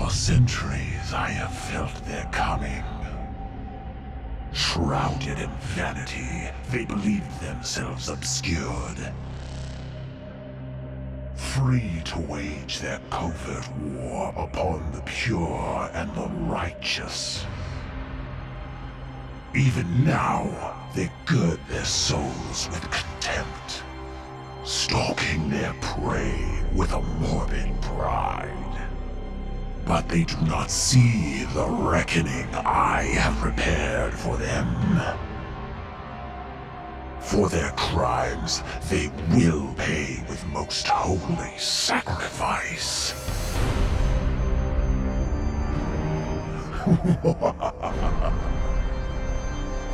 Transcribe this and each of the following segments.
For centuries I have felt their coming. Shrouded in vanity, they believed themselves obscured. Free to wage their covert war upon the pure and the righteous. Even now, they gird their souls with contempt, stalking their prey with a morbid pride. But they do not see the reckoning I have prepared for them. For their crimes, they will pay with most holy sacrifice.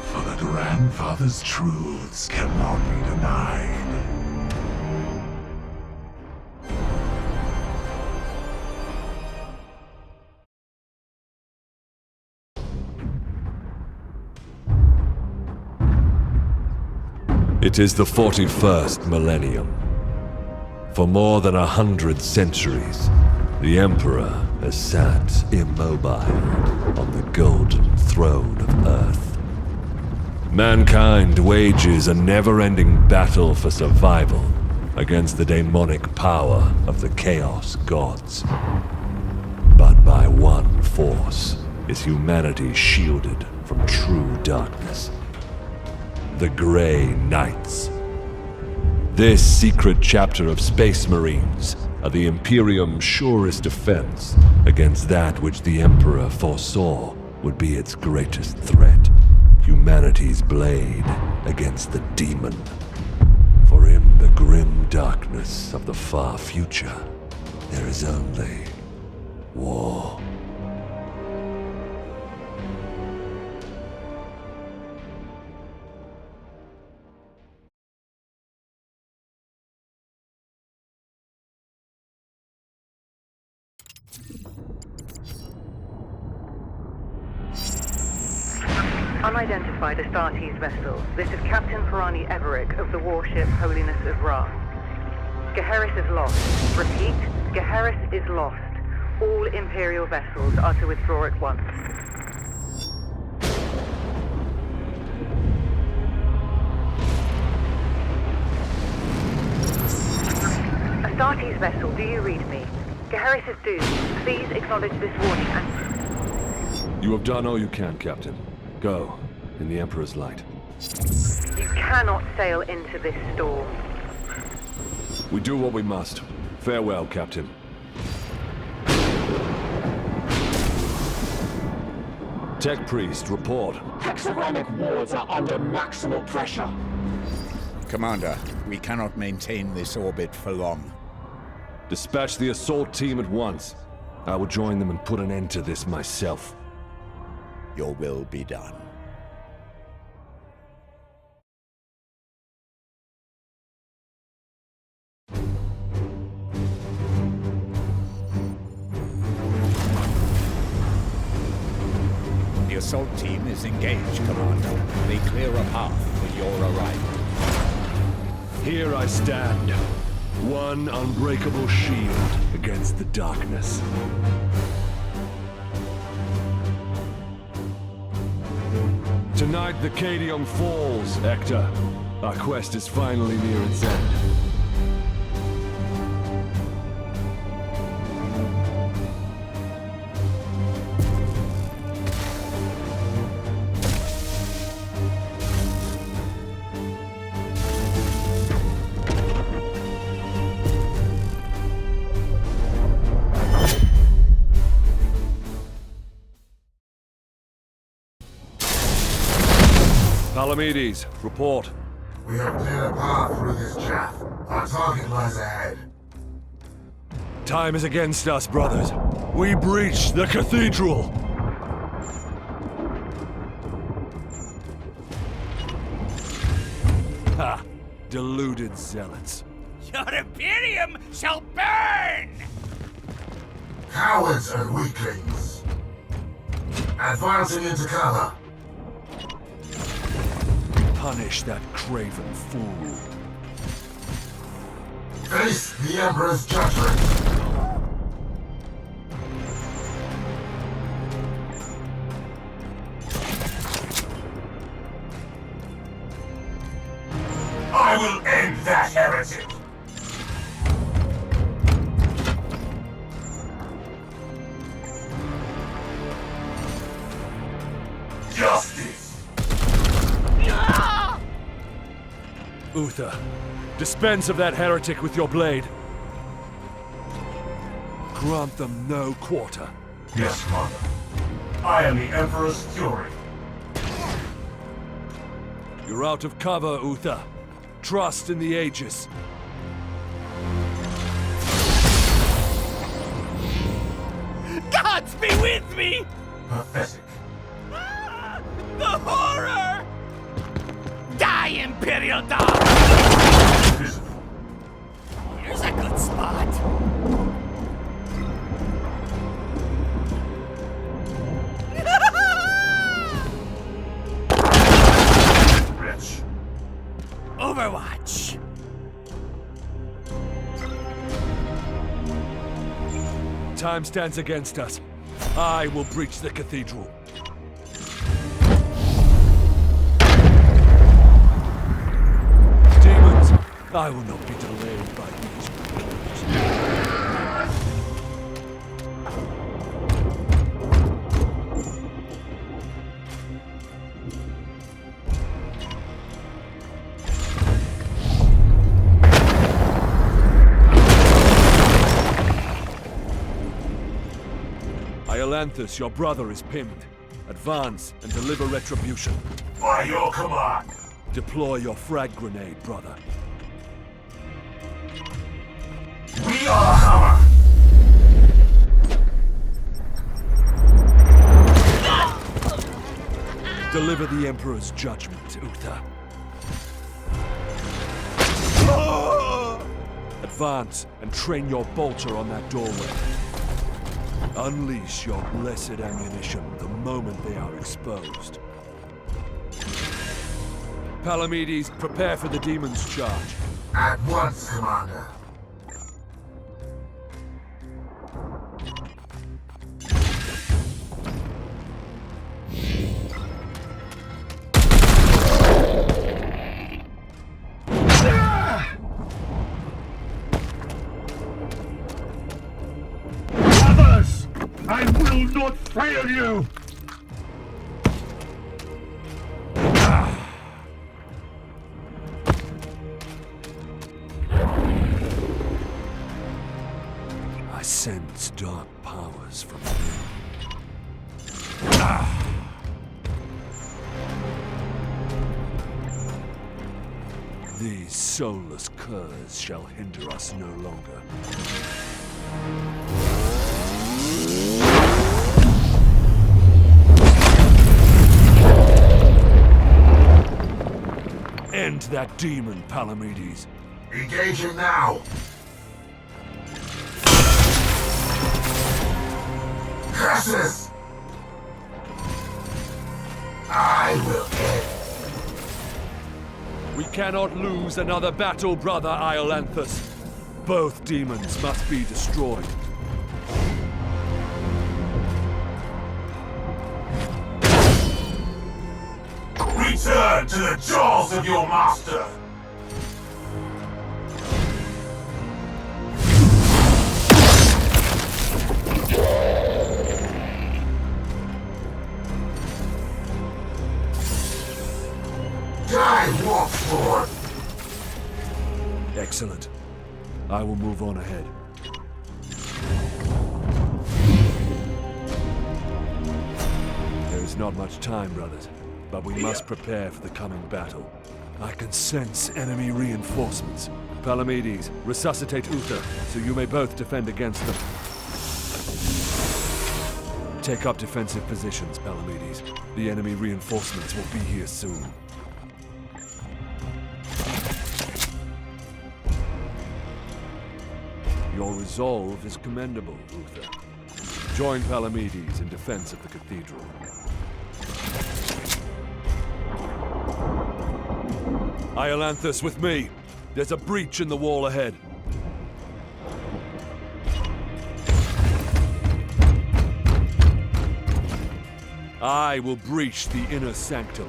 For the grandfather's truths cannot be denied. It is the 41st millennium. For more than 100 centuries, the Emperor has sat immobile on the golden throne of Earth. Mankind wages a never-ending battle for survival against the demonic power of the Chaos Gods. But by one force is humanity shielded from true darkness. The Grey Knights. This secret chapter of Space Marines are the Imperium's surest defense against that which the Emperor foresaw would be its greatest threat. Humanity's blade against the demon. For in the grim darkness of the far future, there is only war. Unidentified Astartes vessel. This is Captain Ferrani Everick of the warship Holiness of Ra. Geheris is lost. Repeat, Geheris is lost. All Imperial vessels are to withdraw at once. Astartes vessel, do you read me? Geheris is doomed. Please acknowledge this warning and... You have done all you can, Captain. Go, in the Emperor's light. You cannot sail into this storm. We do what we must. Farewell, Captain. Tech Priest, report. Hexagramic wards are under maximal pressure. Commander, we cannot maintain this orbit for long. Dispatch the assault team at once. I will join them and put an end to this myself. Your will be done. The assault team is engaged, Commander. They clear a path for your arrival. Here I stand. One unbreakable shield against the darkness. Tonight the Cadium falls, Hector. Our quest is finally near its end. Palamedes, report. We have cleared a path through this chaff. Our target lies ahead. Time is against us, brothers. We breach the cathedral! Ha! Deluded zealots. Your Imperium shall burn! Cowards and weaklings. Advancing into cover. Punish that craven fool. Face the Emperor's judgment. I will end that heretic! Justice! Uther, dispense of that heretic with your blade. Grant them no quarter. Yes, Commander. I am the Emperor's Fury. You're out of cover, Uther. Trust in the Aegis. Gods be with me! Pathetic. The horror! Die, Imperial Dog! Visible. Here's a good spot. Wretch. Overwatch. Time stands against us. I will breach the cathedral. Demons, I will not be delayed by these precautions. Iolanthus, your brother is pinned. Advance and deliver retribution. By your command. Deploy your frag grenade, brother. We are Hammer. Deliver the Emperor's judgment, Uther. Advance and train your bolter on that doorway. Unleash your blessed ammunition the moment they are exposed. Palamedes, prepare for the demon's charge. At once, Commander. Brothers! I will not fail you! I sense dark powers from within. These soulless curs shall hinder us no longer. End that demon, Palamedes. Engaging now. Curses! I will end. We cannot lose another battle, brother Iolanthus. Both demons must be destroyed. Return to the jaws of your master! Die, Wolfsborn! Excellent. I will move on ahead. There is not much time, brothers, but we must prepare for the coming battle. I can sense enemy reinforcements. Palamedes, resuscitate Uther, so you may both defend against them. Take up defensive positions, Palamedes. The enemy reinforcements will be here soon. Your resolve is commendable, Uther. Join Palamedes in defense of the cathedral. Iolanthus, with me. There's a breach in the wall ahead. I will breach the inner sanctum.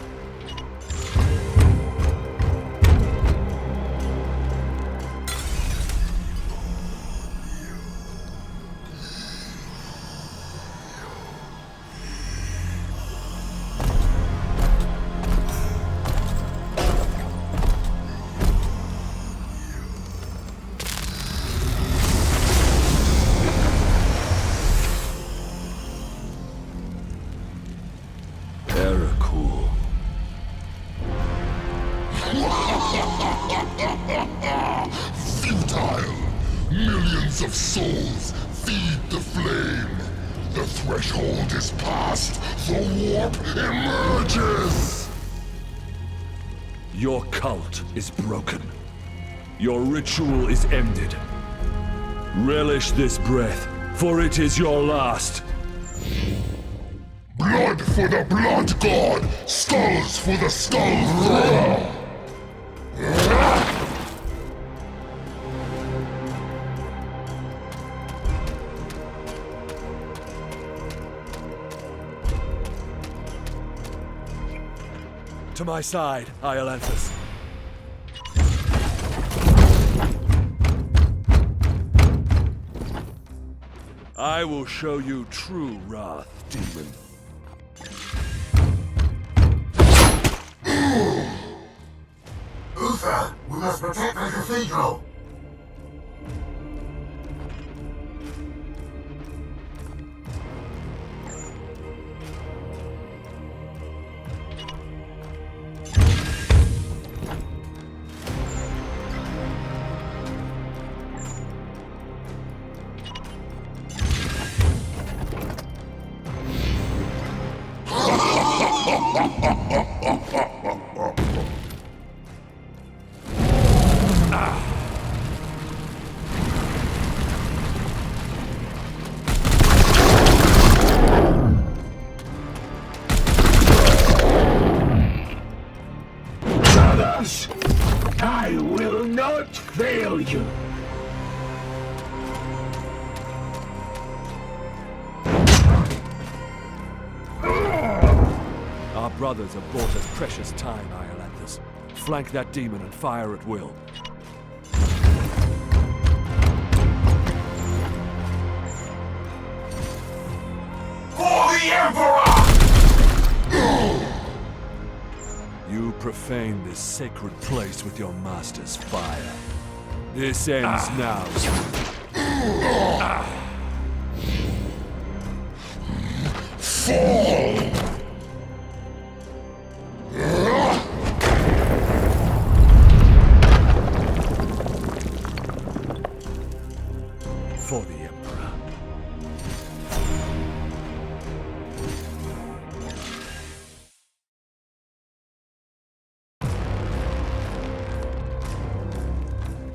of souls feed the flame. The threshold is passed. The warp emerges. Your cult is broken. Your ritual is ended. Relish this breath, for it is your last. Blood for the blood god. Skulls for the skull thrower. To my side, Iolanthus. I will show you true wrath, demon. Uther, we must protect the cathedral. Brothers, I will not fail you. Our brothers have bought us precious time, Iolanthus. Flank that demon and fire at will. For the Emperor! You profane this sacred place with your master's fire. This ends now. Fall! For the Emperor.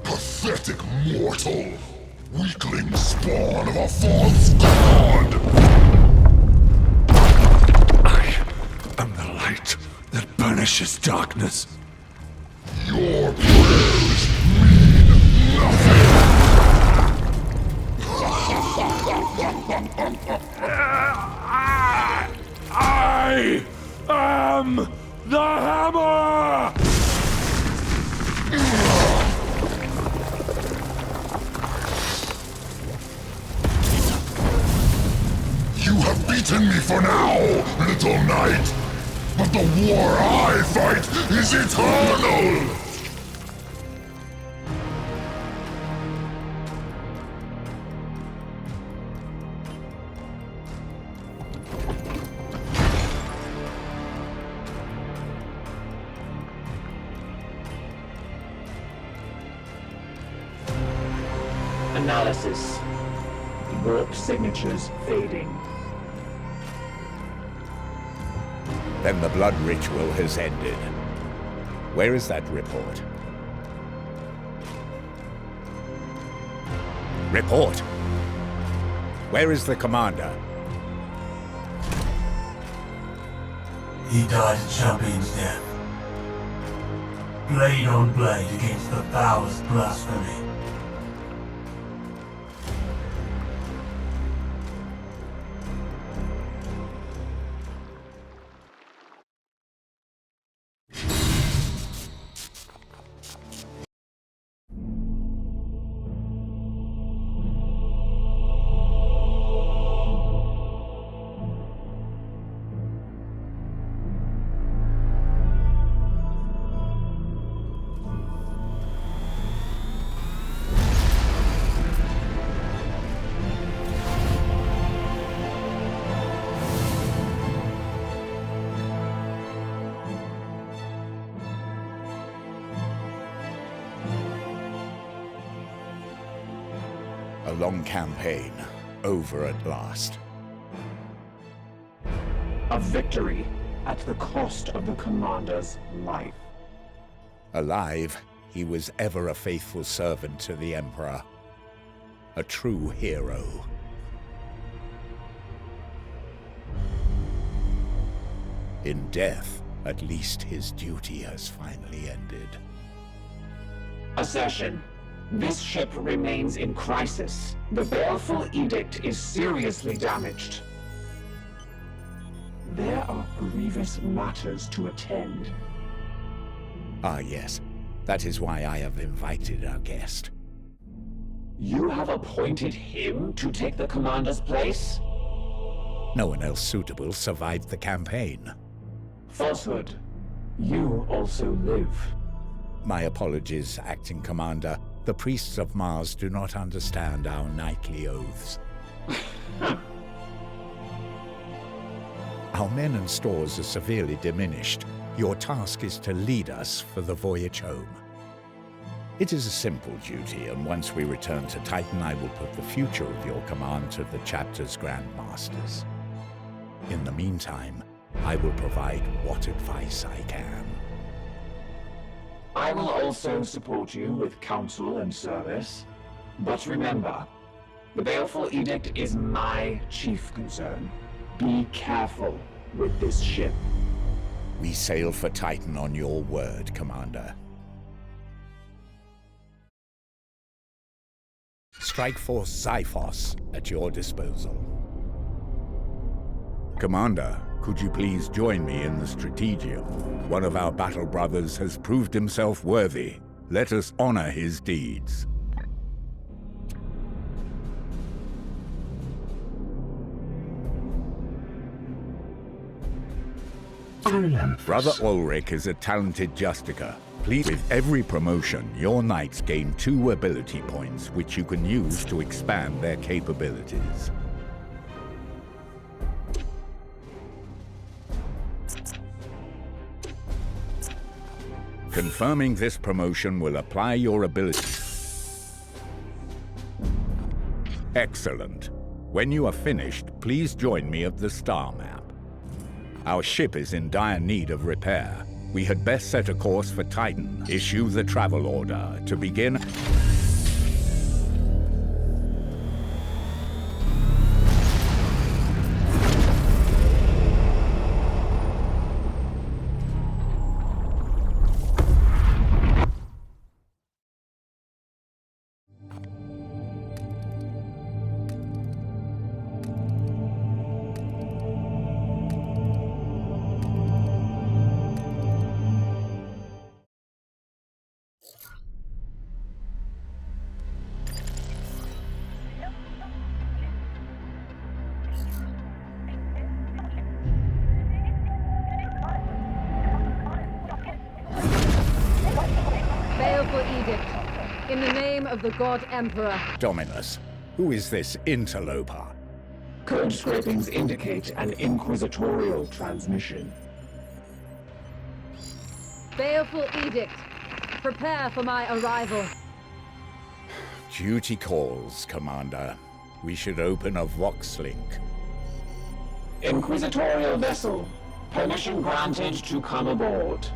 Pathetic mortal! Weakling spawn of a false god! I am the light that banishes darkness. Your prayers mean nothing! I am the hammer! You have beaten me for now, little knight! But the war I fight is eternal! Analysis. Warp signatures fading. Then the blood ritual has ended. Where is that report? Report! Where is the commander? He died a champion's death. Blade on blade against the foulest blasphemy. long campaign over at last. A victory at the cost of the commander's life. Alive, he was ever a faithful servant to the Emperor. A true hero. In death, at least his duty has finally ended. Assertion. This ship remains in crisis. The baleful edict is seriously damaged. There are grievous matters to attend. Ah, yes. That is why I have invited our guest. You have appointed him to take the commander's place? No one else suitable survived the campaign. Falsehood. You also live. My apologies, Acting Commander. The priests of Mars do not understand our knightly oaths. Our men and stores are severely diminished. Your task is to lead us for the voyage home. It is a simple duty, and once we return to Titan, I will put the future of your command to the chapter's Grand Masters. In the meantime, I will provide what advice I can. I will also support you with counsel and service. But remember, the baleful edict is my chief concern. Be careful with this ship. We sail for Titan on your word, Commander. Strike Force Xiphos at your disposal. Commander, could you please join me in the Strategium? One of our battle brothers has proved himself worthy. Let us honor his deeds. Brother Ulrich is a talented justicer. Please, with every promotion, your knights gain 2 ability points, which you can use to expand their capabilities. Confirming this promotion will apply your ability. Excellent. When you are finished, please join me at the star map. Our ship is in dire need of repair. We had best set a course for Titan. Issue the travel order to begin. In the name of the God Emperor. Dominus, who is this interloper? Code scrapings indicate an inquisitorial transmission. Baleful edict. Prepare for my arrival. Duty calls, Commander. We should open a Vox link. Inquisitorial vessel. Permission granted to come aboard.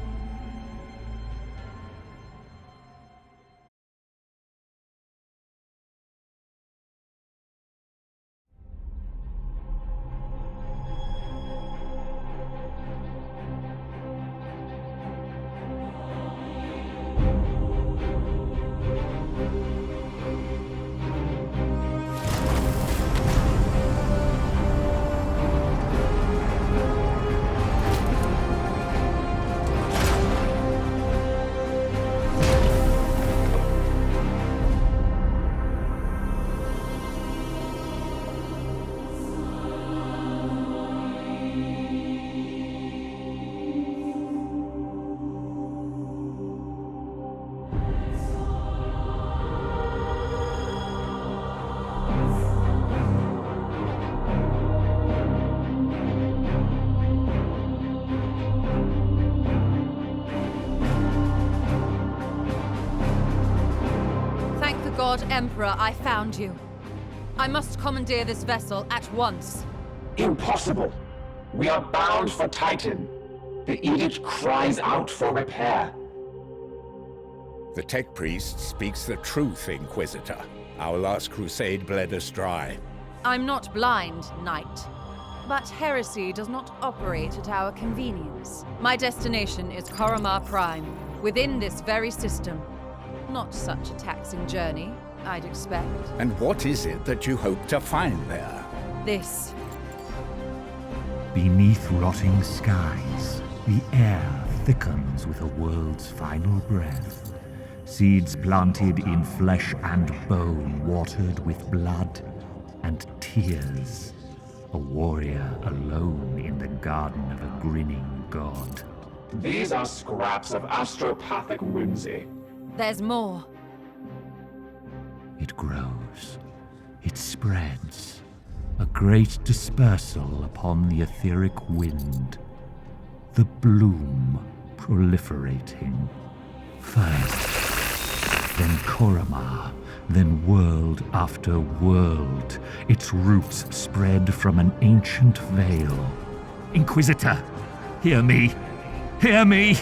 God Emperor, I found you. I must commandeer this vessel at once. Impossible! We are bound for Titan. The edict cries out for repair. The tech priest speaks the truth, Inquisitor. Our last crusade bled us dry. I'm not blind, Knight. But heresy does not operate at our convenience. My destination is Koromar Prime, within this very system. Not such a taxing journey, I'd expect. And what is it that you hope to find there? This. Beneath rotting skies, the air thickens with a world's final breath. Seeds planted in flesh and bone, watered with blood and tears. A warrior alone in the garden of a grinning god. These are scraps of astropathic whimsy. There's more. It grows. It spreads. A great dispersal upon the etheric wind. The bloom proliferating. First, then Koromar, then world after world. Its roots spread from an ancient veil. Inquisitor, hear me! Hear me!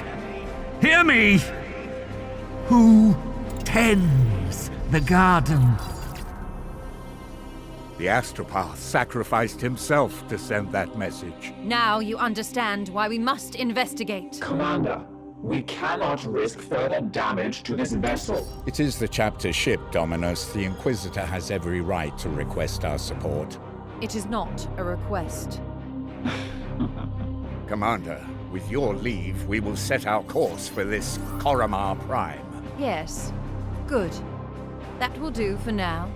Hear me! Who tends the garden? The astropath sacrificed himself to send that message. Now you understand why we must investigate. Commander, we cannot risk further damage to this vessel. It is the chapter ship, Dominus. The Inquisitor has every right to request our support. It is not a request. Commander, with your leave, we will set our course for this Koromar Prime. Yes. Good. That will do for now.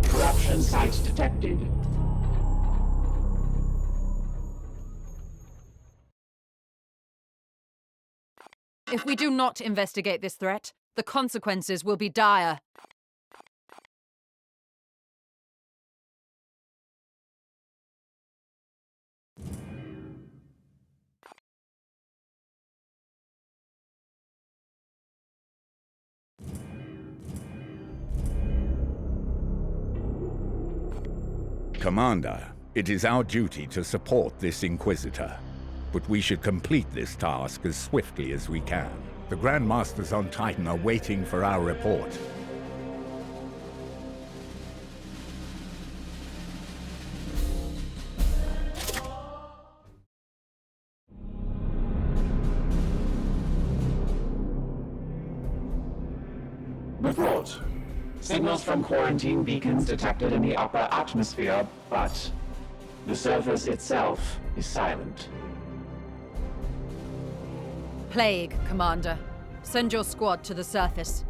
Corruption site detected. If we do not investigate this threat, the consequences will be dire. Commander, it is our duty to support this Inquisitor. But we should complete this task as swiftly as we can. The Grand Masters on Titan are waiting for our report. Report. Signals from quarantine beacons detected in the upper atmosphere, but the surface itself is silent. Plague, Commander. Send your squad to the surface.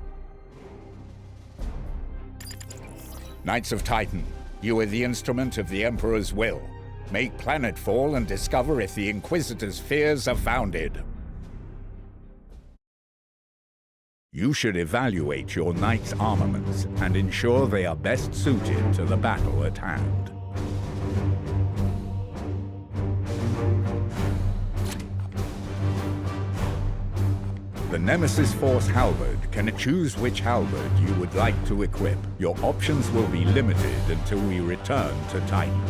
Knights of Titan, you are the instrument of the Emperor's will. Make planetfall and discover if the Inquisitor's fears are founded. You should evaluate your Knights' armaments and ensure they are best suited to the battle at hand. The Nemesis Force Halberd can choose which halberd you would like to equip. Your options will be limited until we return to Titan.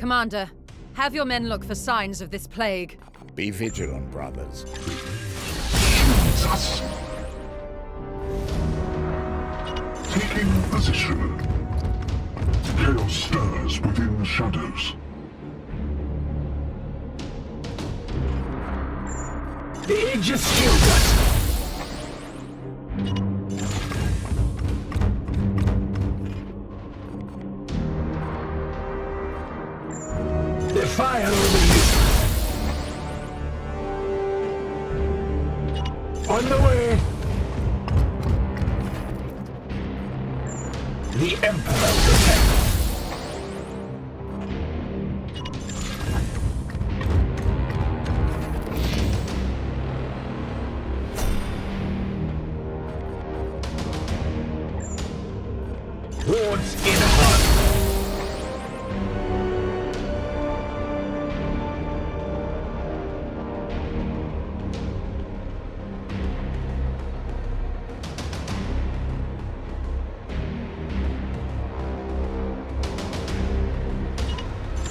Commander, have your men look for signs of this plague. Be vigilant, brothers. Jesus! Taking position. Chaos stirs within the shadows. The Aegis shields us! The fire will be on the way! The Emperor protects! Wards in heart!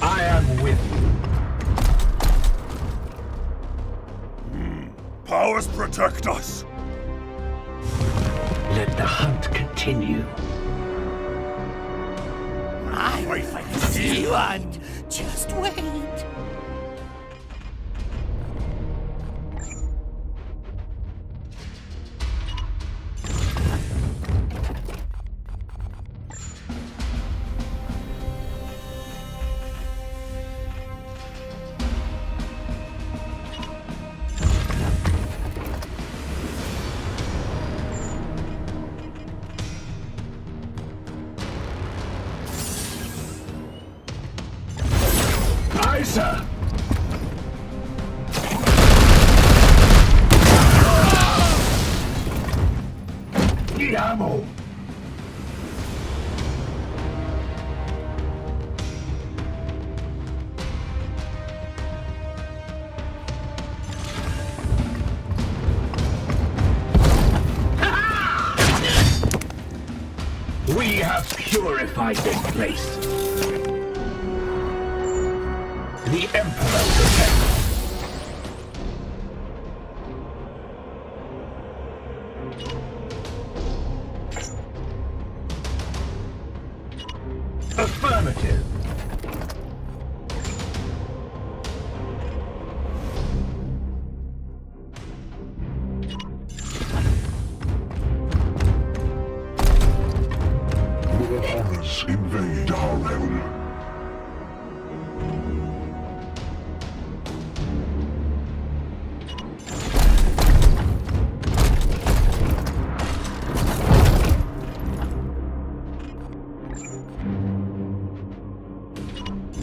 I am with you. Powers protect us! Let the hunt continue. I'm Wait. see one. Just wait. Aye, sir. Need ammo. We have purified this place. The Emperor protects. Affirmative. More horrors invade our realm.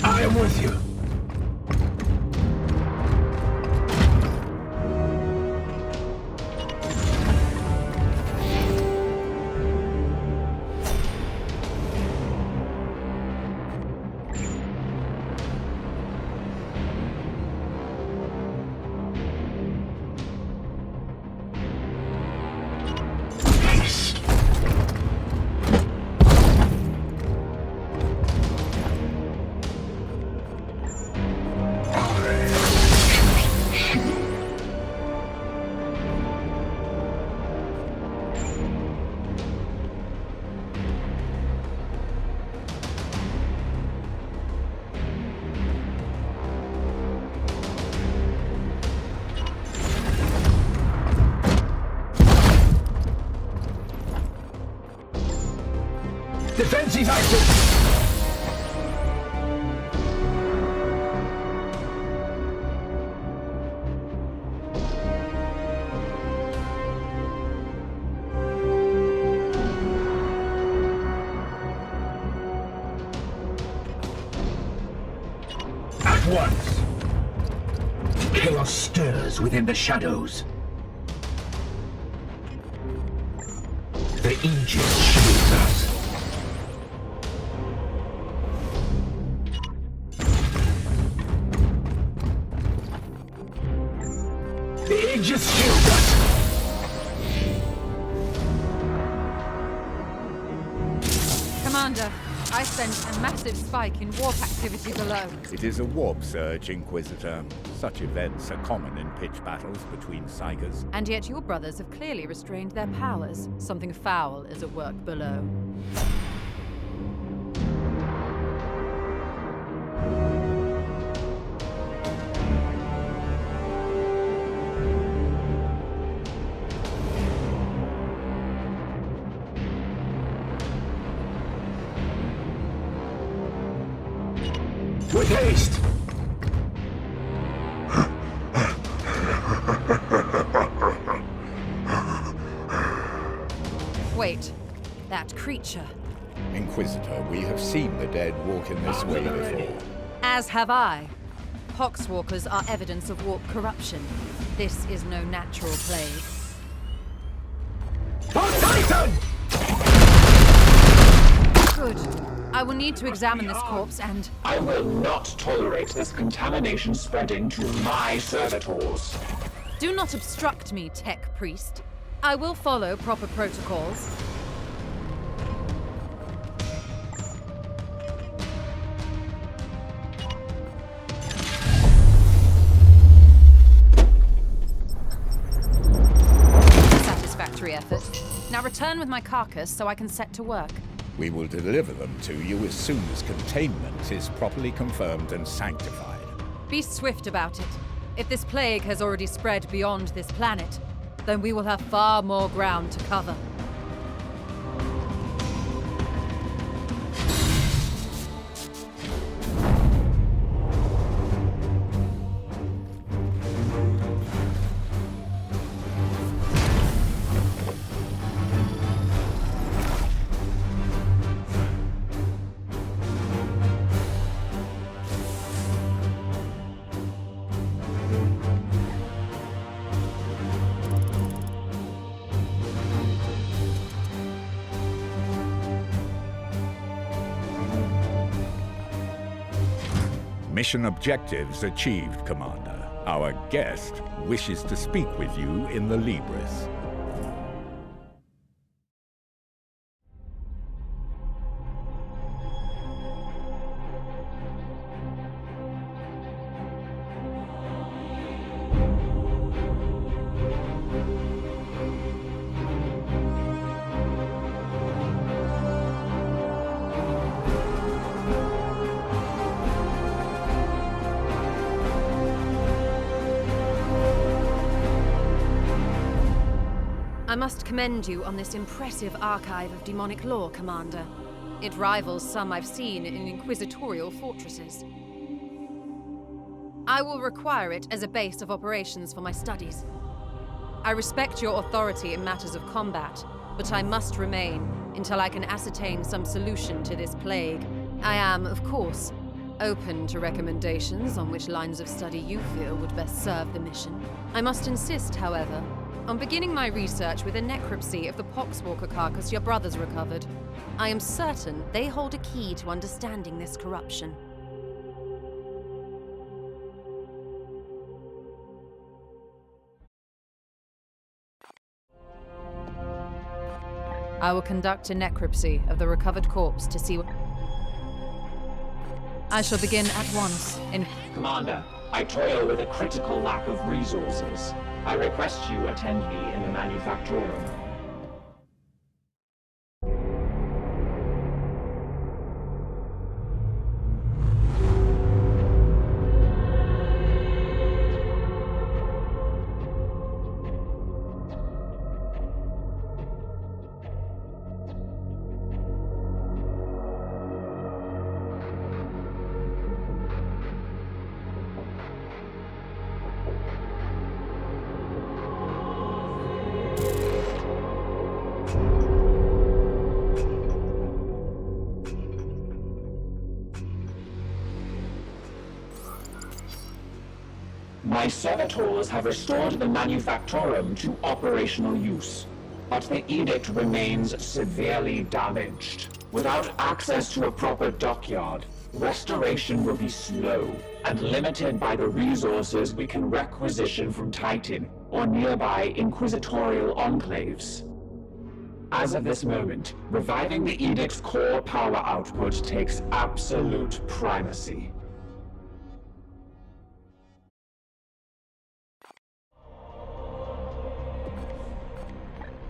I am with you. Haste. Defensive active. At once. Chaos stirs within the shadows. The Aegis shields us. The Aegis shields us. Commander, I sense a massive spike in warp activity below. It is a warp surge, Inquisitor. Such events are common in pitch battles between Psychers. And yet your brothers have clearly restrained their powers. Something foul is at work below. With haste! Wait, that creature. Inquisitor, we have seen the dead walk in this way before. As have I. Poxwalkers are evidence of warp corruption. This is no natural plague. Titan! Good. I will need to examine this corpse and... I will not tolerate this contamination spreading to my servitors. Do not obstruct me, Tech Priest. I will follow proper protocols. Satisfactory effort. Now return with my carcass so I can set to work. We will deliver them to you as soon as containment is properly confirmed and sanctified. Be swift about it. If this plague has already spread beyond this planet, then we will have far more ground to cover. Mission objectives achieved, Commander. Our guest wishes to speak with you in the Libris. I must commend you on this impressive archive of demonic lore, Commander. It rivals some I've seen in inquisitorial fortresses. I will require it as a base of operations for my studies. I respect your authority in matters of combat, but I must remain until I can ascertain some solution to this plague. I am, of course, open to recommendations on which lines of study you feel would best serve the mission. I must insist, however, on beginning my research with a necropsy of the Poxwalker carcass your brothers recovered. I am certain they hold a key to understanding this corruption. I will conduct a necropsy of the recovered corpse to see what... I shall begin at once in... Commander, I toil with a critical lack of resources. I request you attend me in the manufactorum. My servitors have restored the manufactorum to operational use, but the edict remains severely damaged. Without access to a proper dockyard, restoration will be slow and limited by the resources we can requisition from Titan or nearby inquisitorial enclaves. As of this moment, reviving the Edict's core power output takes absolute primacy.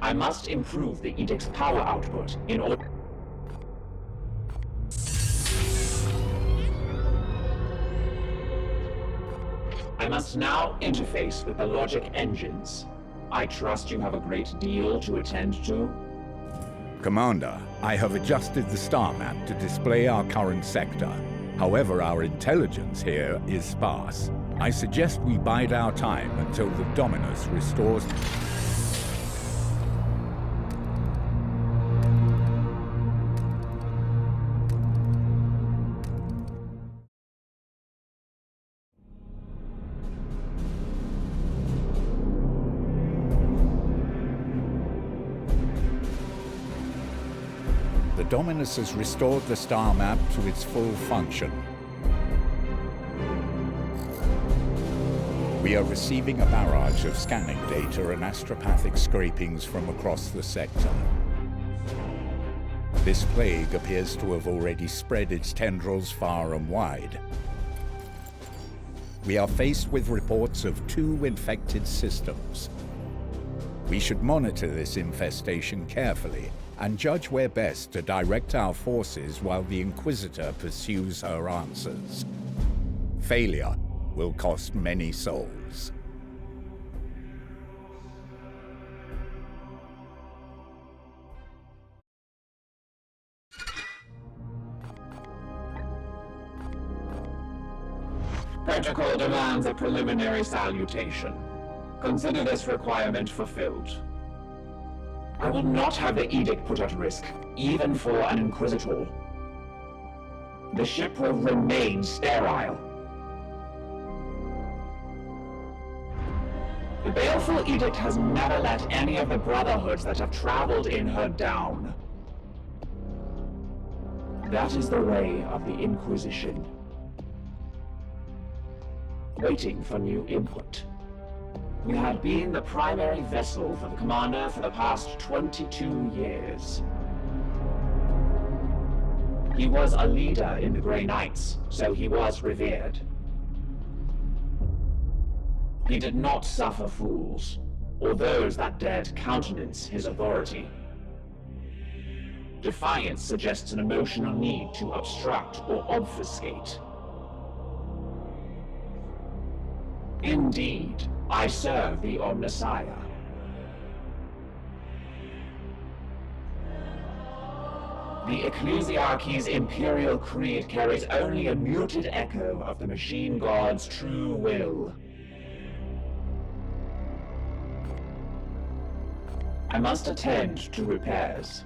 I must improve the Edict's power output in order... I must now interface with the logic engines. I trust you have a great deal to attend to? Commander, I have adjusted the star map to display our current sector. However, our intelligence here is sparse. I suggest we bide our time until the Dominus restores... The Dominus has restored the star map to its full function. We are receiving a barrage of scanning data and astropathic scrapings from across the sector. This plague appears to have already spread its tendrils far and wide. We are faced with reports of 2 infected systems. We should monitor this infestation carefully and judge where best to direct our forces while the Inquisitor pursues her answers. Failure will cost many souls. Protocol demands a preliminary salutation. Consider this requirement fulfilled. I will not have the Edict put at risk, even for an Inquisitor. The ship will remain sterile. The Baleful Edict has never let any of the Brotherhoods that have traveled in her down. That is the way of the Inquisition. Waiting for new input. We had been the primary vessel for the Commander for the past 22 years. He was a leader in the Grey Knights, so he was revered. He did not suffer fools, or those that dared countenance his authority. Defiance suggests an emotional need to obstruct or obfuscate. Indeed, I serve the Omnissiah. The Ecclesiarchy's Imperial Creed carries only a muted echo of the Machine God's true will. I must attend to repairs.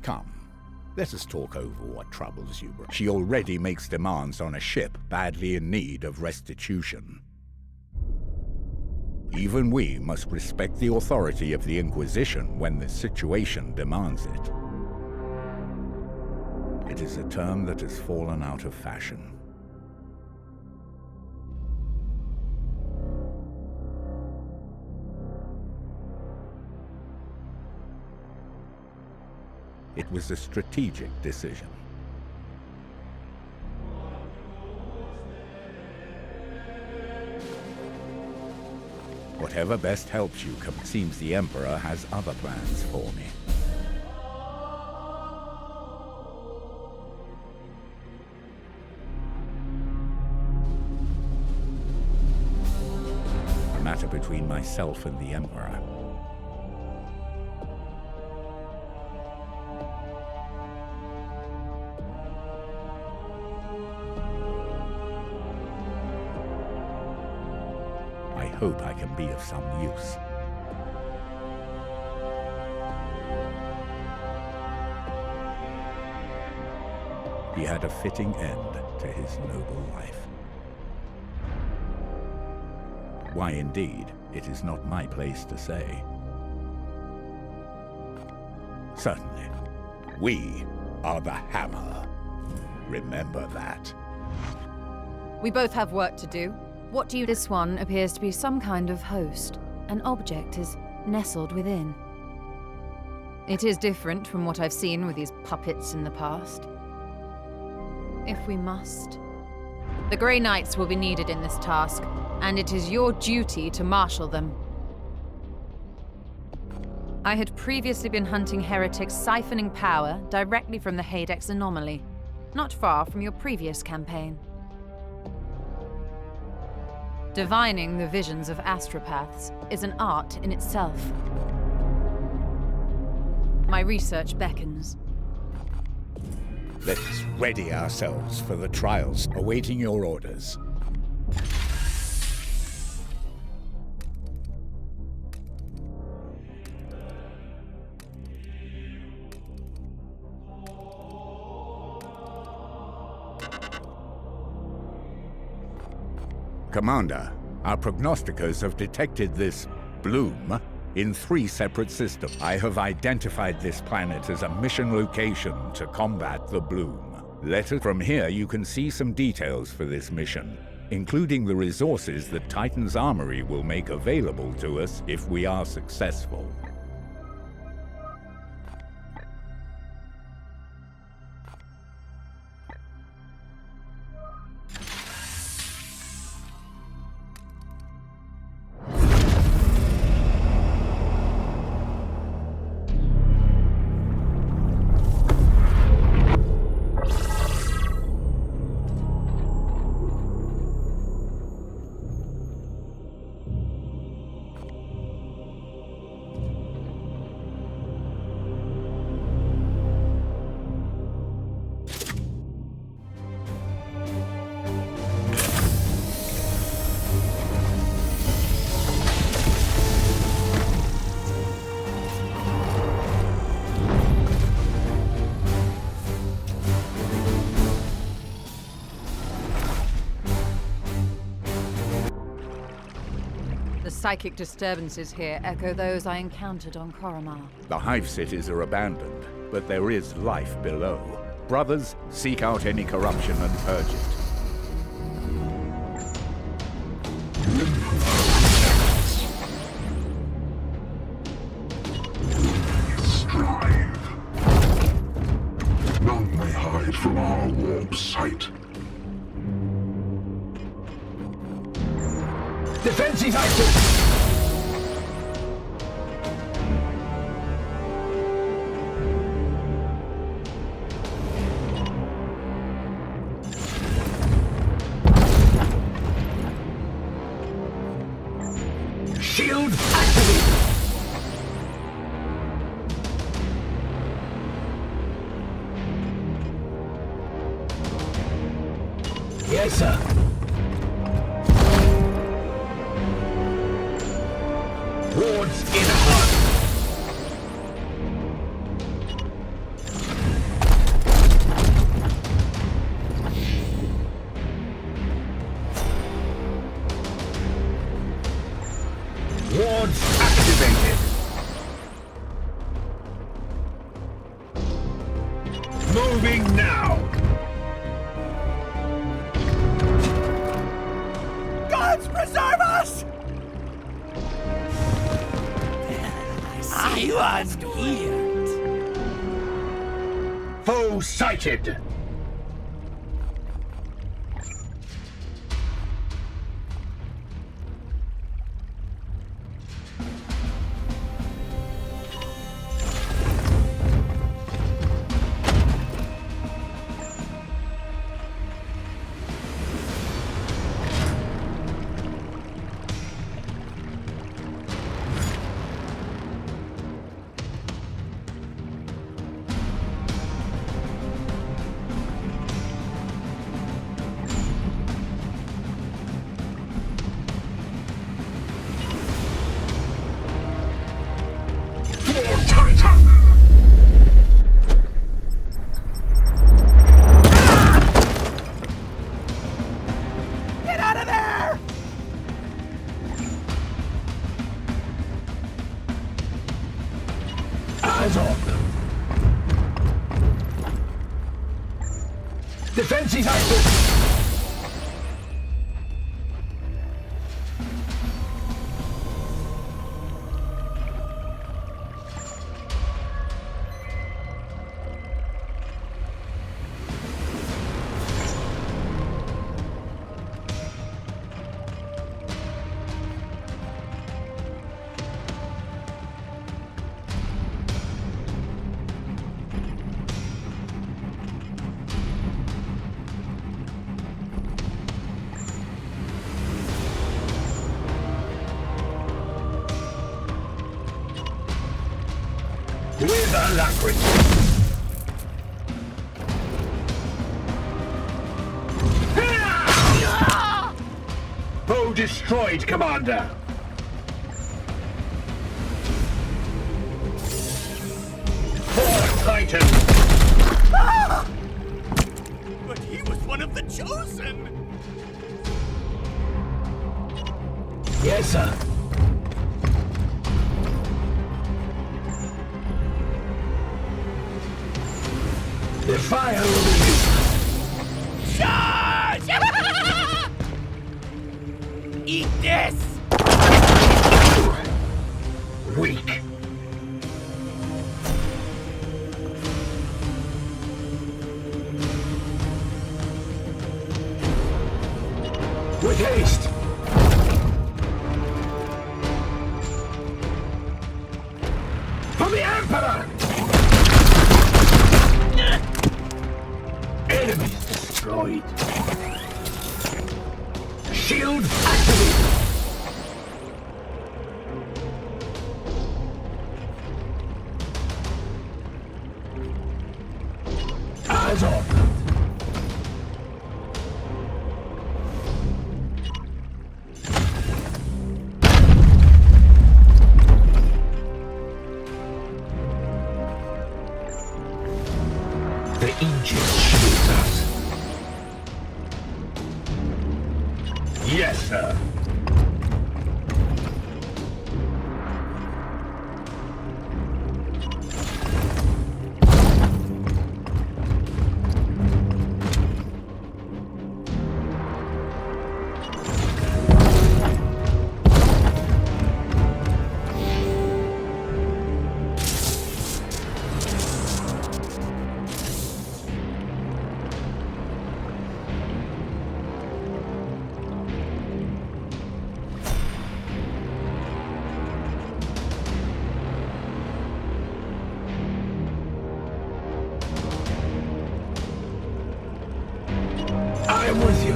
Come, let us talk over what troubles you. She already makes demands on a ship badly in need of restitution. Even we must respect the authority of the Inquisition when the situation demands it. It is a term that has fallen out of fashion. It was a strategic decision. Whatever best helps you, seems the Emperor has other plans for me. A matter between myself and the Emperor. I hope I can be of some use. he had a fitting end to his noble life. Why indeed, it is not my place to say. Certainly, we are the Hammer. Remember that. We both have work to do. What do you... This one appears to be some kind of host. An object is nestled within. It is different from what I've seen with these puppets in the past. If we must. The Grey Knights will be needed in this task, and it is your duty to marshal them. I had previously been hunting heretics siphoning power directly from the Hadex anomaly, not far from your previous campaign. Divining the visions of astropaths is an art in itself. My research beckons. Let us ready ourselves for the trials awaiting your orders. Commander, our prognosticators have detected this bloom in 3 separate systems. I have identified this planet as a mission location to combat the bloom. From here you can see some details for this mission, including the resources that Titan's Armory will make available to us if we are successful. The psychic disturbances here echo those I encountered on Koromar. The hive cities are abandoned, but there is life below. Brothers, seek out any corruption and purge it. Strive. None may hide from our warp sight. Defensive active! Shield activated! Yes, sir. Wards in hut. Wards activated. Moving now. Gods preserve us! I was weird. Foe sighted. Fancy title! With alacrity. Foe destroyed, Commander. For Titan. But he was one of the chosen! Yes, sir. The fire will be used. Charge! Eat this! Weak. With haste. For the Emperor! Enemies destroyed. Shield activated. Eyes on. The Aegis shields us. Yes, sir. I am with you.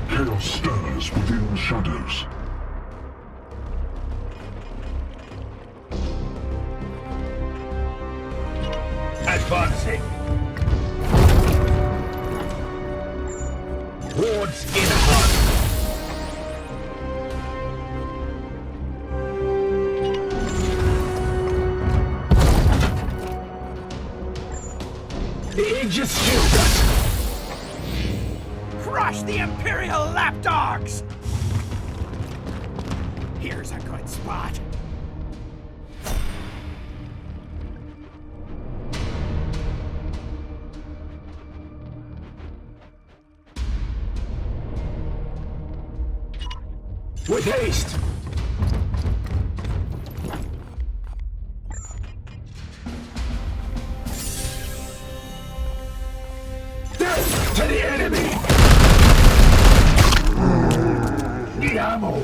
Chaos stirs within the shadows. Advancing. Wards in heart. The Aegis shield us. Crush the Imperial lapdogs! Here's a good spot. With haste. Death to the enemy! Need ammo!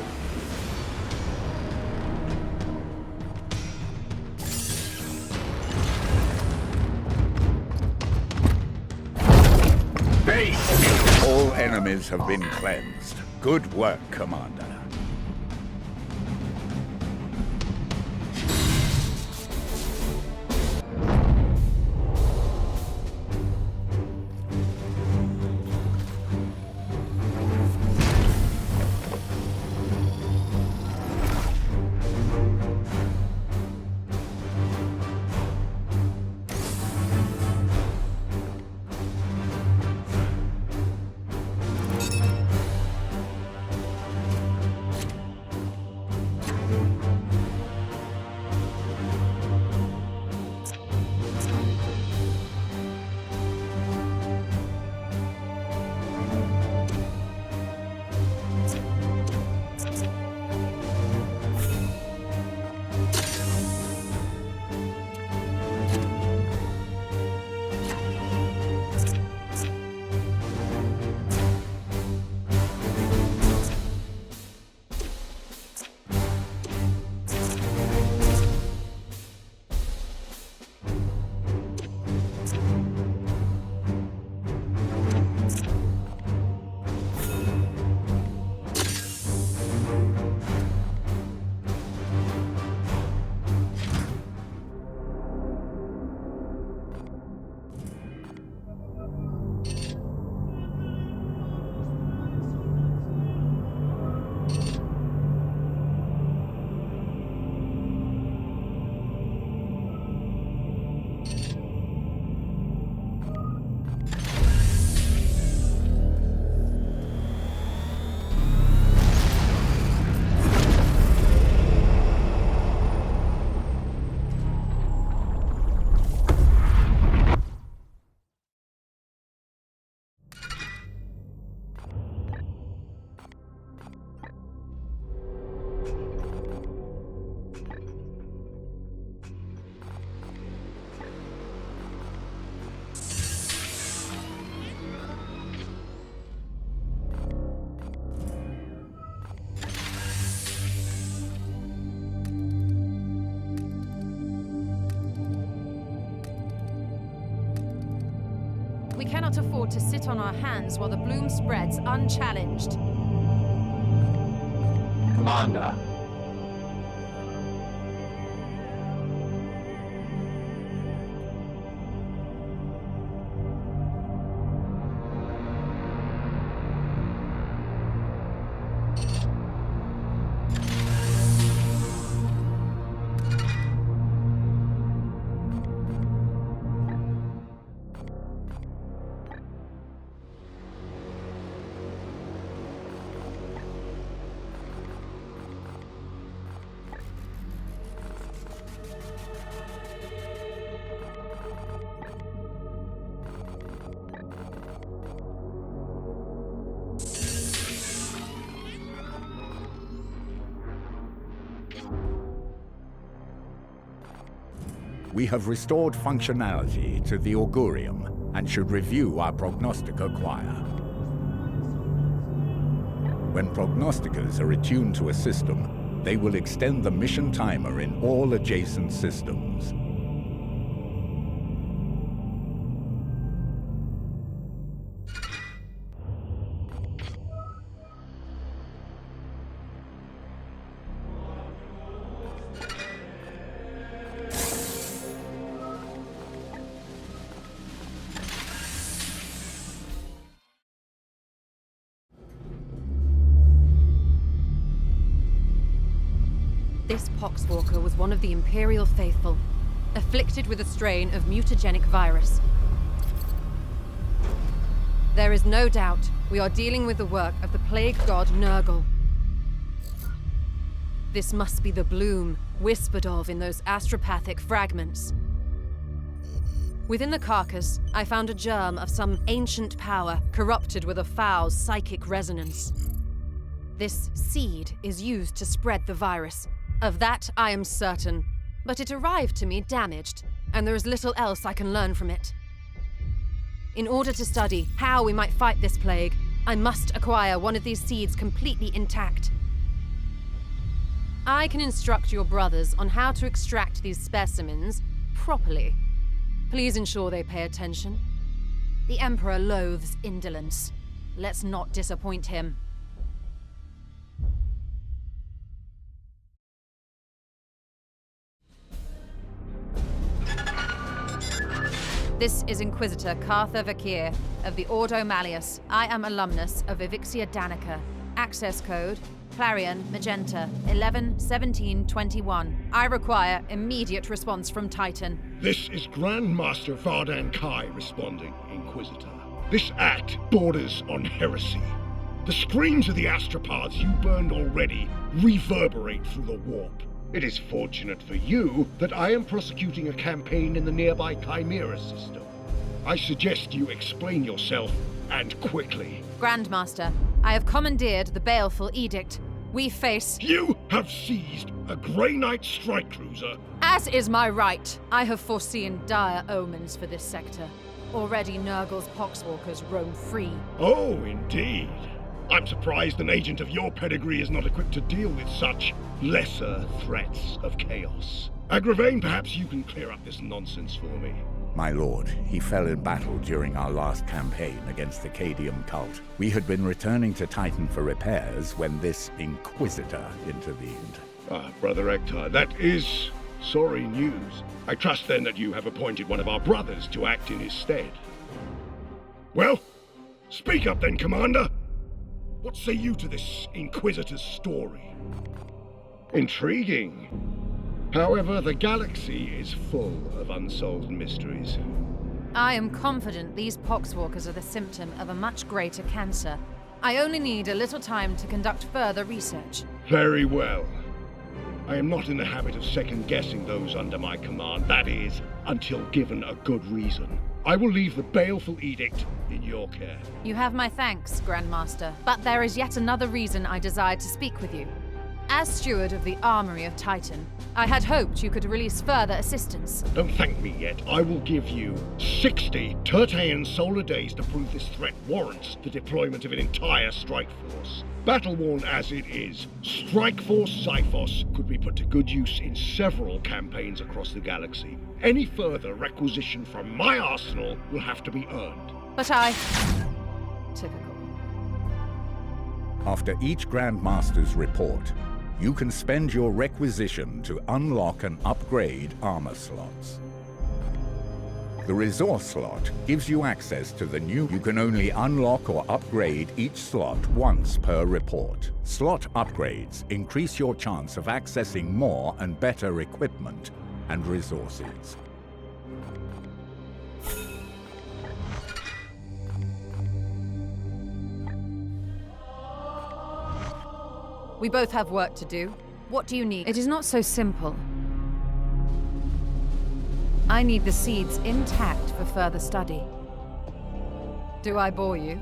Base! All enemies have been cleansed. Good work, Commander. cannot afford to sit on our hands while the bloom spreads unchallenged. Commander. We have restored functionality to the Augurium and should review our prognostica choir. When prognosticas are attuned to a system, they will extend the mission timer in all adjacent systems. This poxwalker was one of the Imperial faithful, afflicted with a strain of mutagenic virus. There is no doubt we are dealing with the work of the plague god Nurgle. This must be the bloom whispered of in those astropathic fragments. Within the carcass, I found a germ of some ancient power corrupted with a foul psychic resonance. This seed is used to spread the virus. Of that, I am certain. But it arrived to me damaged, and there is little else I can learn from it. In order to study how we might fight this plague, I must acquire one of these seeds completely intact. I can instruct your brothers on how to extract these specimens properly. Please ensure they pay attention. The Emperor loathes indolence. Let's not disappoint him. This is Inquisitor Cartha Vakir of the Ordo Malleus. I am alumnus of Evixia Danica. Access code Clarion Magenta 111721. I require immediate response from Titan. This is Grandmaster Vardan Kai responding, Inquisitor. This act borders on heresy. The screams of the astropods you burned already reverberate through the warp. It is fortunate for you that I am prosecuting a campaign in the nearby Chimera system. I suggest you explain yourself, and quickly. Grandmaster, I have commandeered the baleful edict. We face... You have seized a Grey Knight strike cruiser. As is my right. I have foreseen dire omens for this sector. Already Nurgle's poxwalkers roam free. Oh, indeed. I'm surprised an agent of your pedigree is not equipped to deal with such lesser threats of chaos. Agravain, perhaps you can clear up this nonsense for me. My lord, he fell in battle during our last campaign against the Cadium cult. We had been returning to Titan for repairs when this Inquisitor intervened. Ah, Brother Ektar, that is sorry news. I trust then that you have appointed one of our brothers to act in his stead. Well, speak up then, Commander. What say you to this Inquisitor's story? Intriguing. However, the galaxy is full of unsolved mysteries. I am confident these poxwalkers are the symptom of a much greater cancer. I only need a little time to conduct further research. Very well. I am not in the habit of second-guessing those under my command, that is, until given a good reason. I will leave the baleful edict in your care. You have my thanks, Grandmaster. But there is yet another reason I desired to speak with you. As steward of the Armory of Titan, I had hoped you could release further assistance. Don't thank me yet. I will give you 60 Tertean solar days to prove this threat warrants the deployment of an entire strike force. Battle-worn as it is, Strike Force Xiphos could be put to good use in several campaigns across the galaxy. Any further requisition from my arsenal will have to be earned. But I... Typical. After each Grand Master's report, you can spend your requisition to unlock and upgrade armor slots. The resource slot gives you access to the new... You can only unlock or upgrade each slot once per report. Slot upgrades increase your chance of accessing more and better equipment and resources. We both have work to do. What do you need? It is not so simple. I need the seeds intact for further study. Do I bore you?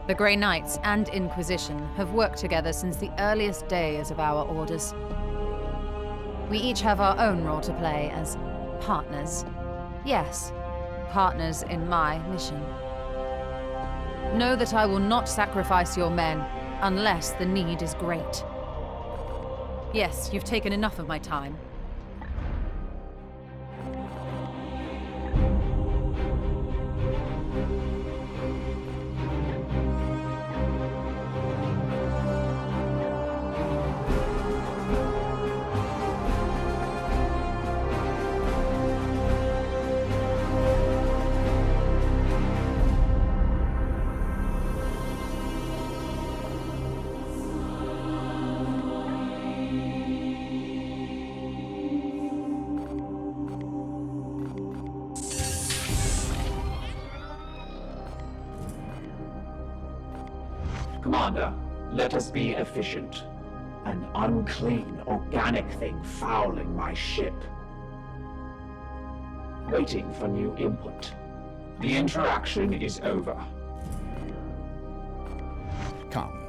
The Grey Knights and Inquisition have worked together since the earliest days of our orders. We each have our own role to play as partners. Yes, partners in my mission. Know that I will not sacrifice your men unless the need is great. Yes, you've taken enough of my time. Commander, let us be efficient. An unclean, organic thing fouling my ship. Waiting for new input. The interaction is over. Come,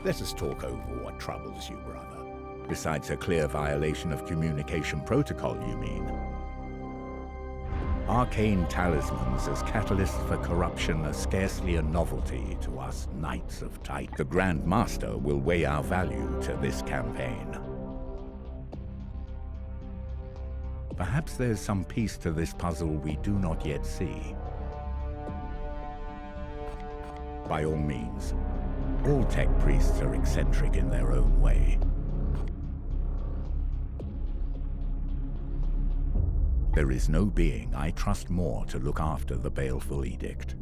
let us talk over what troubles you, brother. Besides a clear violation of communication protocol, you mean? Arcane talismans as catalysts for corruption are scarcely a novelty to us Knights of Titan. The Grand Master will weigh our value to this campaign. Perhaps there's some piece to this puzzle we do not yet see. By all means, all tech priests are eccentric in their own way. There is no being I trust more to look after the baleful edict.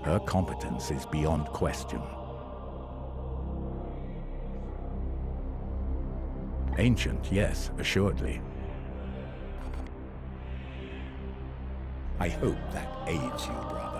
Her competence is beyond question. Ancient, yes, assuredly. I hope that aids you, brother.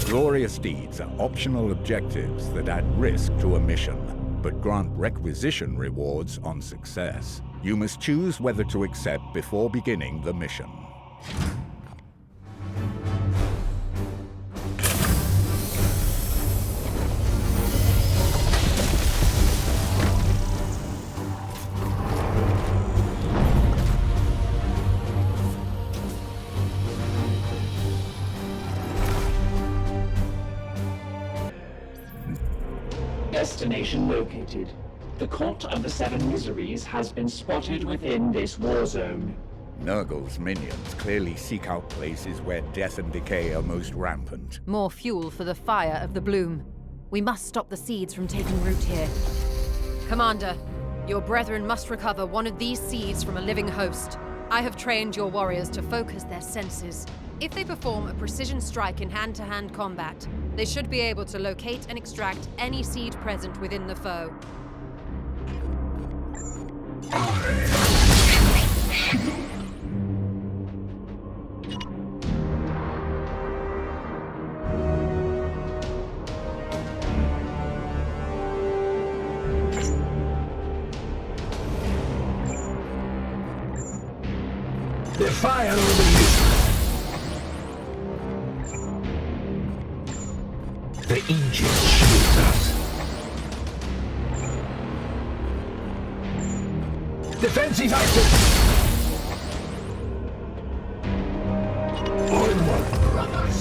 Glorious deeds are optional objectives that add risk to a mission, but grant requisition rewards on success. You must choose whether to accept before beginning the mission. destination located. The Court of the Seven Miseries has been spotted within this war zone. Nurgle's minions clearly seek out places where death and decay are most rampant. More fuel for the fire of the bloom. We must stop the seeds from taking root here. Commander, your brethren must recover one of these seeds from a living host. I have trained your warriors to focus their senses. If they perform a precision strike in hand-to-hand combat, they should be able to locate and extract any seed present within the foe. They're firing over you. The Aegis shields us. Defensive active! Onward, brothers.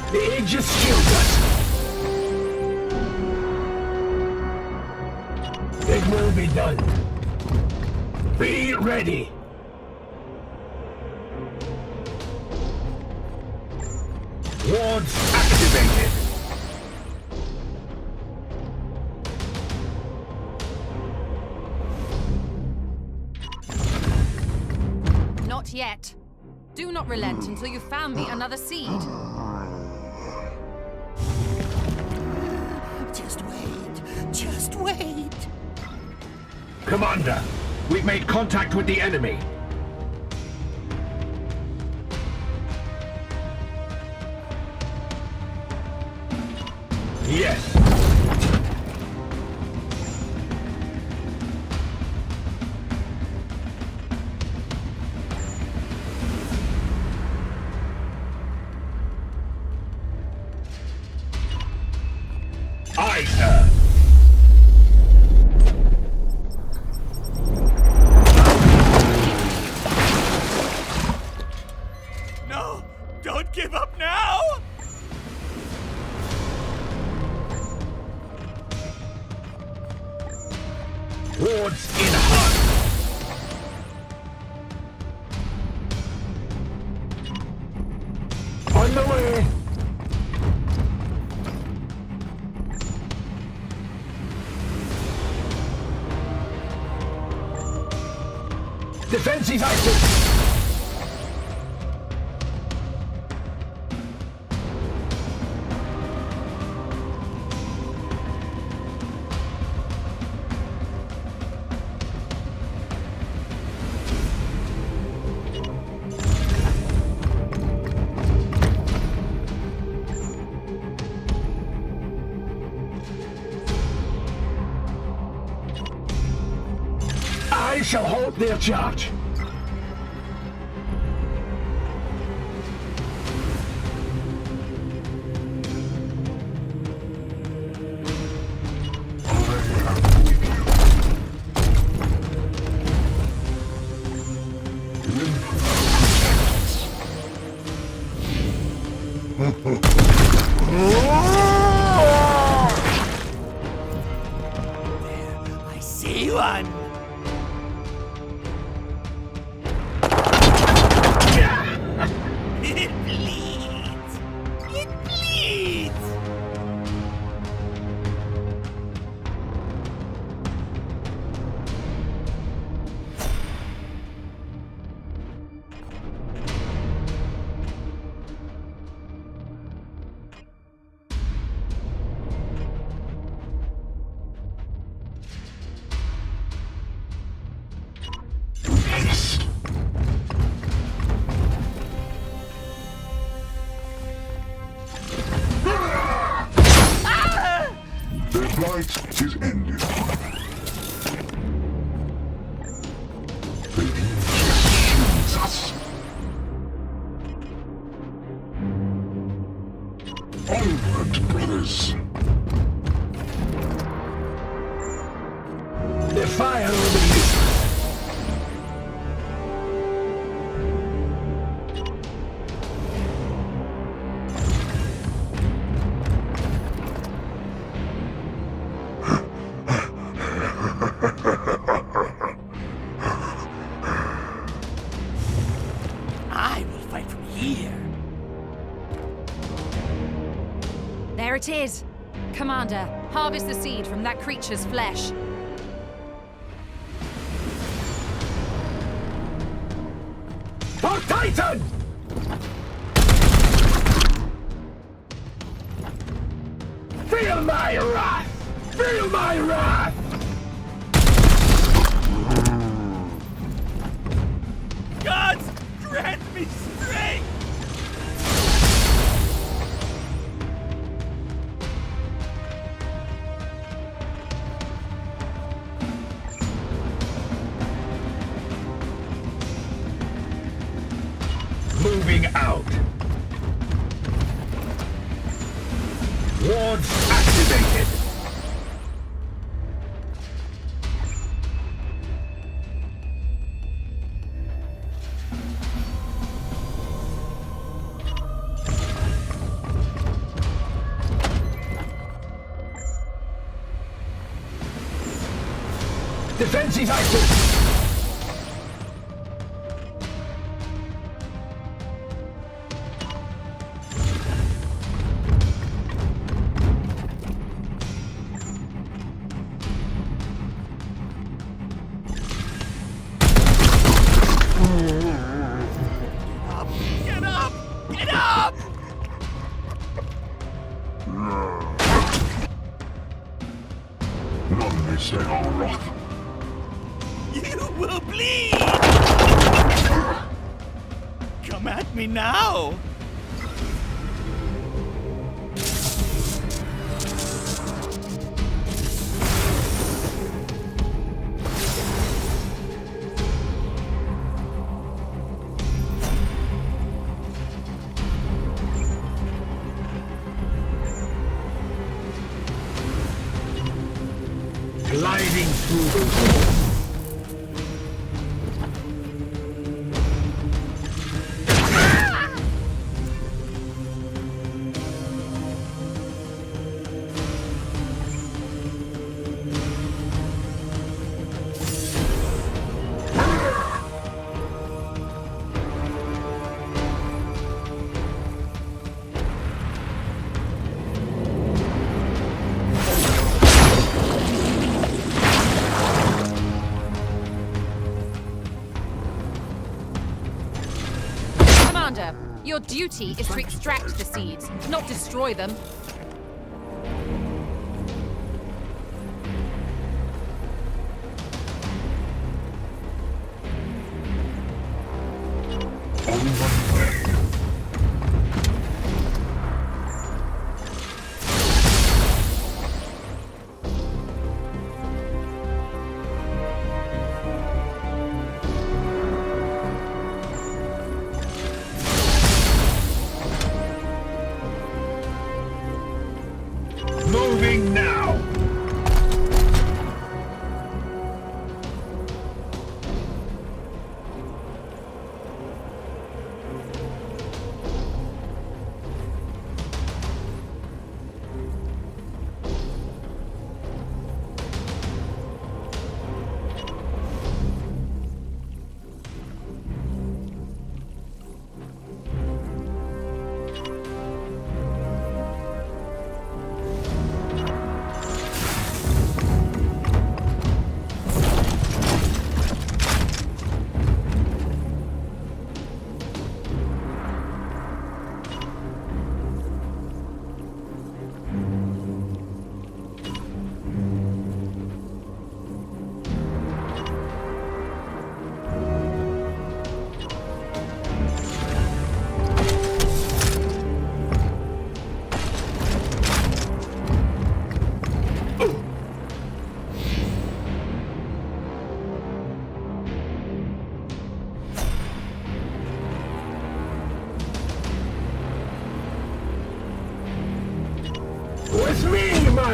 The Aegis shields us. It will be done. Be ready. Wards activated. Not yet. Do not relent until you found me another seed. Just wait. Just wait. Commander, we've made contact with the enemy. Yes. Aye, sir. No! Don't give up now! Wards in hot. On the way. Defensive active. I shall hold their charge. I see one! It bleeds! It bleeds! fight is ended. The Aegis shields us. Onward, brothers. The fire will be useless. I will fight from here. There it is. Commander, harvest the seed from that creature's flesh. For Titan! Feel my wrath! Feel my wrath! Gods, grant me strength! Moving out. Wards activated. Defensive active. Get up! Get up! None may say our wrath. You will bleed! Come at me now! Gliding through the wall. Commander, your duty is to extract the seeds, not destroy them. Moving now.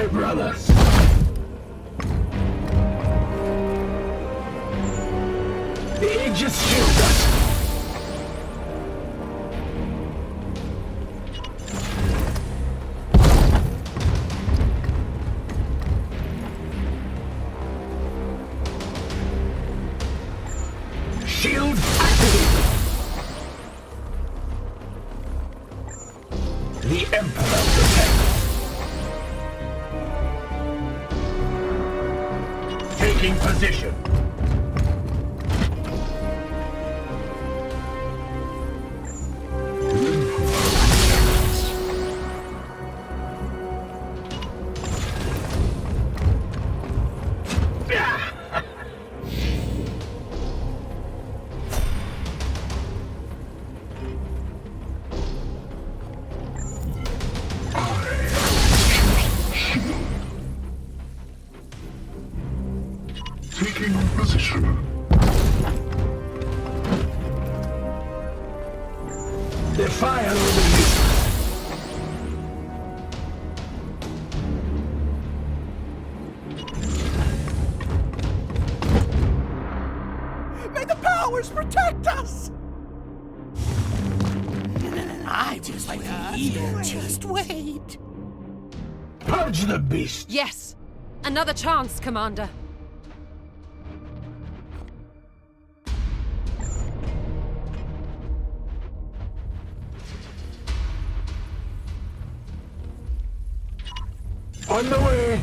my brothers! The Aegis shield us! Shield activated! The Emperor protects! Taking position! Taking position. The fire will be used. May the powers protect us! I just wait. Just wait. Purge the beast! Yes! Another chance, Commander. On the way!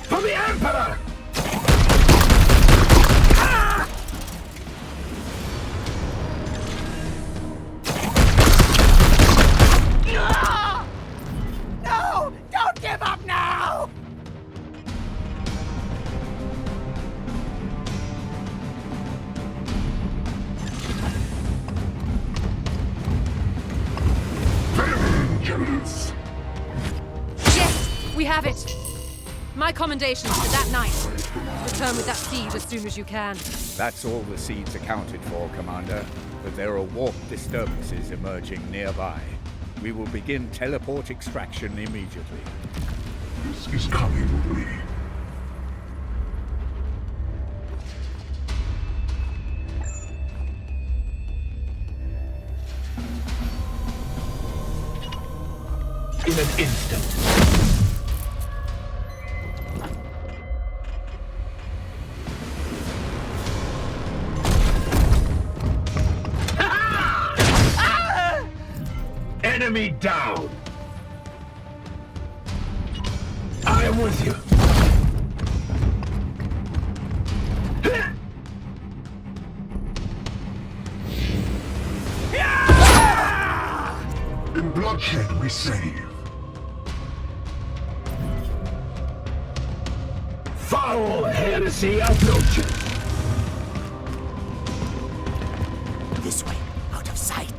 For the Emperor! No! Don't give up now! Vengeance! Yes! We have it! My commendation to that knight. Return with that seed as soon as you can. That's all the seeds accounted for, Commander. But there are warp disturbances emerging nearby. We will begin teleport extraction immediately. This is coming with me. In an instant. Enemy down! I am with you. In bloodshed we save. Foul heresy approaching. This way, out of sight.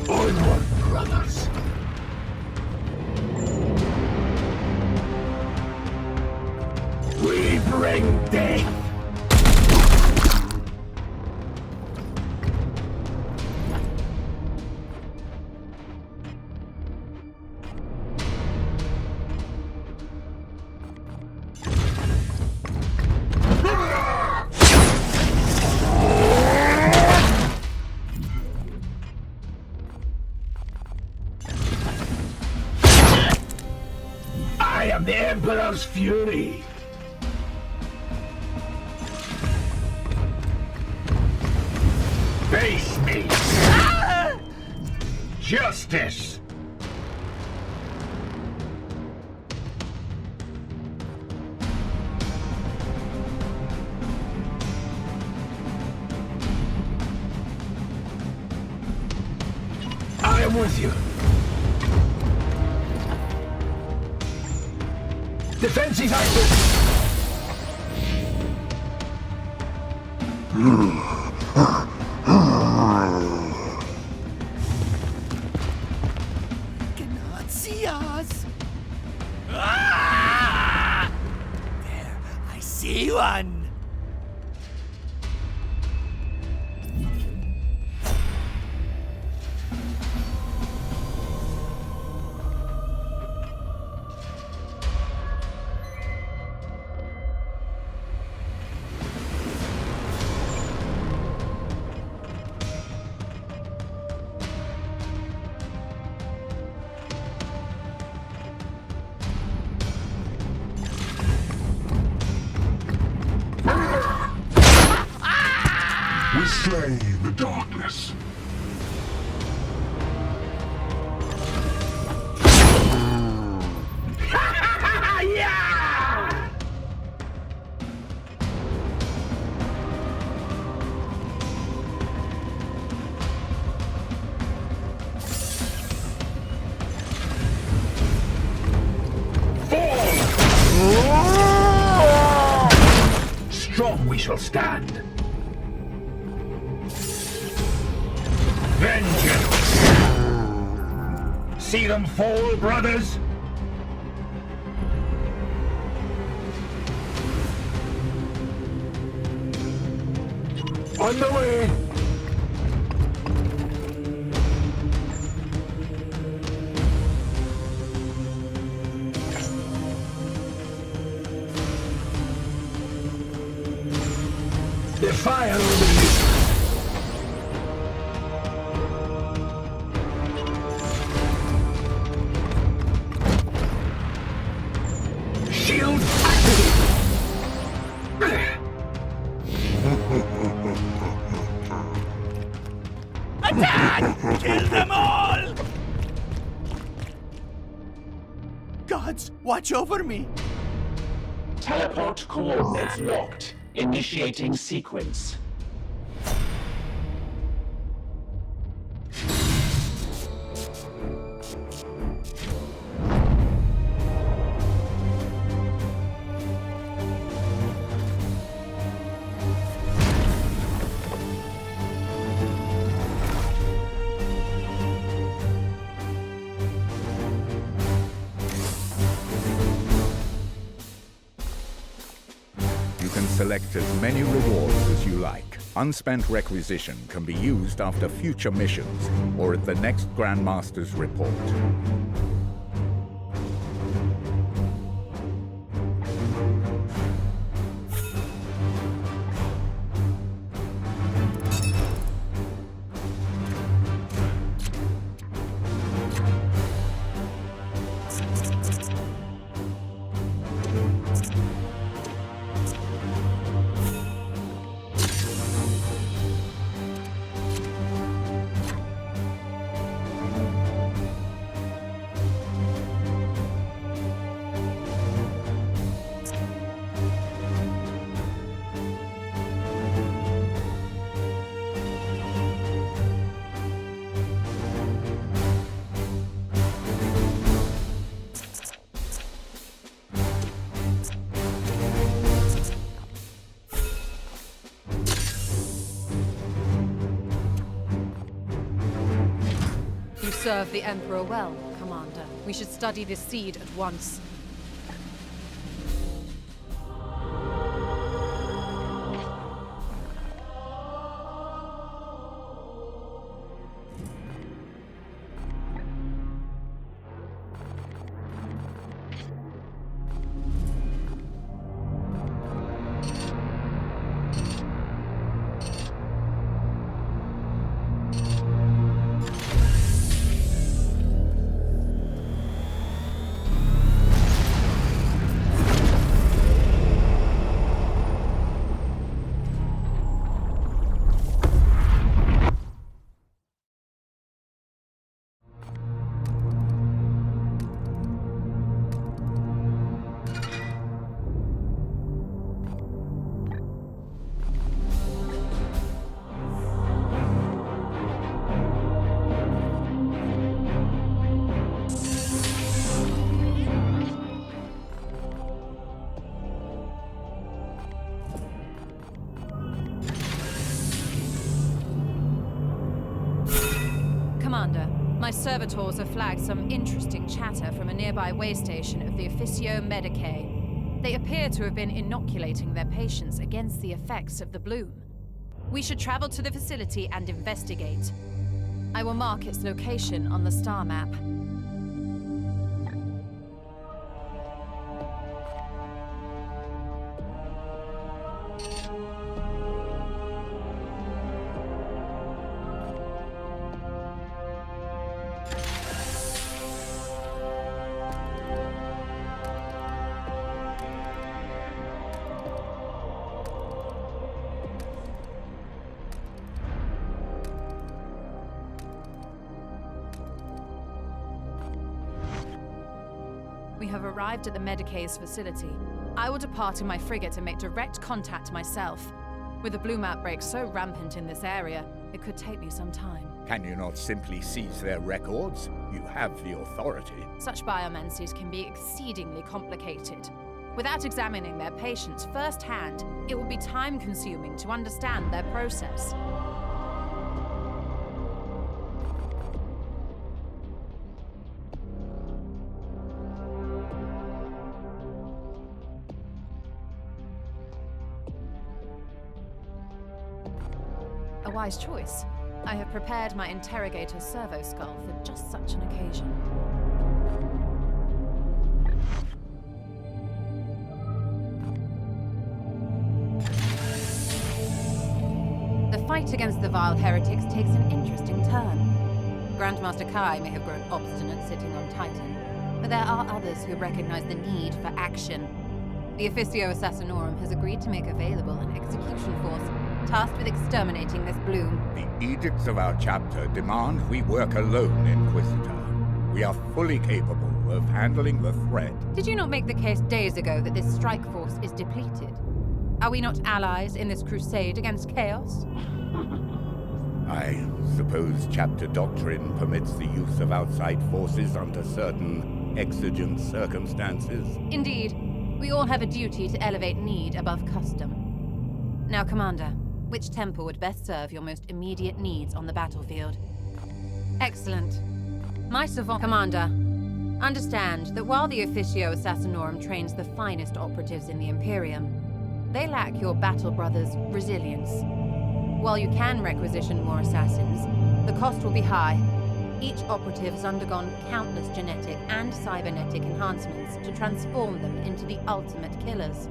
Onward, brothers. We bring death. I am the Emperor's fury. Face me. justice! I am with you. Defenses active! Cannot see us. Ah! There, I see one. We slay the darkness. Strong we shall stand. Vengeance! See them fall, brothers? On the way! The fire will be used. Shield activated! Attack! Kill them all! Gods, watch over me. Teleport coordinates locked. Initiating sequence. Select as many rewards as you like. Unspent requisition can be used after future missions or at the next Grandmaster's report. You serve the Emperor well, Commander. We should study this seed at once. My servitors have flagged some interesting chatter from a nearby way station of the Officio Medicae. They appear to have been inoculating their patients against the effects of the bloom. We should travel to the facility and investigate. I will mark its location on the star map. We have arrived at the Medicae's facility. I will depart in my frigate and make direct contact myself. With the bloom outbreak so rampant in this area, it could take me some time. Can you not simply seize their records? You have the authority. Such biomancies can be exceedingly complicated. Without examining their patients firsthand, it will be time-consuming to understand their process. A wise choice. I have prepared my interrogator servo skull for just such an occasion. The fight against the vile heretics takes an interesting turn. Grandmaster Kai may have grown obstinate sitting on Titan, but there are others who recognize the need for action. The Officio Assassinorum has agreed to make available an execution force tasked with exterminating this bloom. The edicts of our chapter demand we work alone, Inquisitor. We are fully capable of handling the threat. Did you not make the case days ago that this strike force is depleted? Are we not allies in this crusade against chaos? I suppose chapter doctrine permits the use of outside forces under certain exigent circumstances. Indeed. We all have a duty to elevate need above custom. Now, Commander, which temple would best serve your most immediate needs on the battlefield? Excellent. My savant Commander, understand that while the Officio Assassinorum trains the finest operatives in the Imperium, they lack your battle brothers' resilience. While you can requisition more assassins, the cost will be high. Each operative has undergone countless genetic and cybernetic enhancements to transform them into the ultimate killers.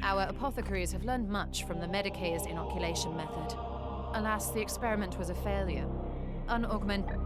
Our apothecaries have learned much from the Medicae's inoculation method. Alas, the experiment was a failure. Unaugmented